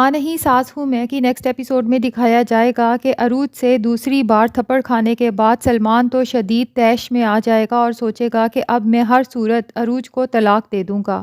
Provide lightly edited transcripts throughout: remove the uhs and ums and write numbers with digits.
ماں نہیں ساس ہوں میں کی نیکسٹ ایپیسوڈ میں دکھایا جائے گا کہ عروج سے دوسری بار تھپڑ کھانے کے بعد سلمان تو شدید طیش میں آ جائے گا اور سوچے گا کہ اب میں ہر صورت عروج کو طلاق دے دوں گا،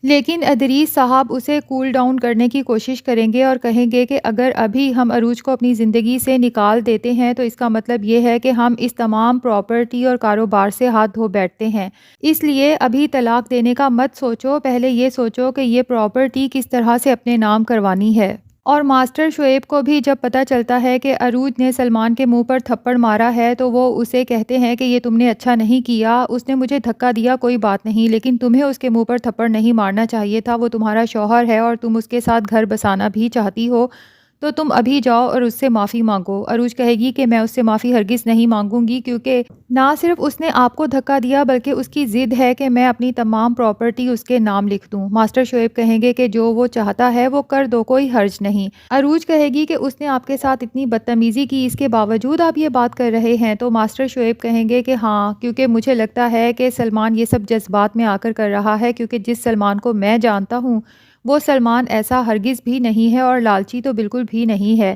لیکن ادریس صاحب اسے کول ڈاؤن کرنے کی کوشش کریں گے اور کہیں گے کہ اگر ابھی ہم عروج کو اپنی زندگی سے نکال دیتے ہیں تو اس کا مطلب یہ ہے کہ ہم اس تمام پراپرٹی اور کاروبار سے ہاتھ دھو بیٹھتے ہیں، اس لیے ابھی طلاق دینے کا مت سوچو، پہلے یہ سوچو کہ یہ پراپرٹی کس طرح سے اپنے نام کروانی ہے۔ اور ماسٹر شعیب کو بھی جب پتہ چلتا ہے کہ عروج نے سلمان کے منہ پر تھپڑ مارا ہے تو وہ اسے کہتے ہیں کہ یہ تم نے اچھا نہیں کیا، اس نے مجھے دھکا دیا کوئی بات نہیں، لیکن تمہیں اس کے منہ پر تھپڑ نہیں مارنا چاہیے تھا، وہ تمہارا شوہر ہے اور تم اس کے ساتھ گھر بسانا بھی چاہتی ہو تو تم ابھی جاؤ اور اس سے معافی مانگو۔ عروج کہے گی کہ میں اس سے معافی ہرگز نہیں مانگوں گی کیونکہ نہ صرف اس نے آپ کو دھکا دیا بلکہ اس کی ضد ہے کہ میں اپنی تمام پراپرٹی اس کے نام لکھ دوں۔ ماسٹر شعیب کہیں گے کہ جو وہ چاہتا ہے وہ کر دو، کوئی حرج نہیں۔ عروج کہے گی کہ اس نے آپ کے ساتھ اتنی بدتمیزی کی، اس کے باوجود آپ یہ بات کر رہے ہیں، تو ماسٹر شعیب کہیں گے کہ ہاں، کیونکہ مجھے لگتا ہے کہ سلمان یہ سب جذبات میں آ کر رہا ہے، کیونکہ جس سلمان کو میں جانتا ہوں وہ سلمان ایسا ہرگز بھی نہیں ہے اور لالچی تو بالکل بھی نہیں ہے،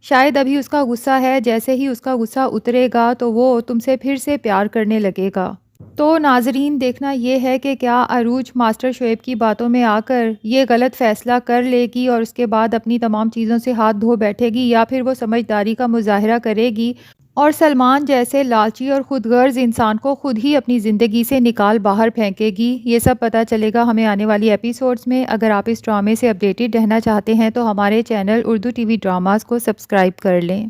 شاید ابھی اس کا غصہ ہے، جیسے ہی اس کا غصہ اترے گا تو وہ تم سے پھر سے پیار کرنے لگے گا۔ تو ناظرین، دیکھنا یہ ہے کہ کیا عروج ماسٹر شعیب کی باتوں میں آ کر یہ غلط فیصلہ کر لے گی اور اس کے بعد اپنی تمام چیزوں سے ہاتھ دھو بیٹھے گی، یا پھر وہ سمجھداری کا مظاہرہ کرے گی اور سلمان جیسے لالچی اور خود غرض انسان کو خود ہی اپنی زندگی سے نکال باہر پھینکے گی۔ یہ سب پتہ چلے گا ہمیں آنے والی ایپیسوڈز میں۔ اگر آپ اس ڈرامے سے اپڈیٹڈ رہنا چاہتے ہیں تو ہمارے channel Urdu T V dramas کو سبسکرائب کر لیں۔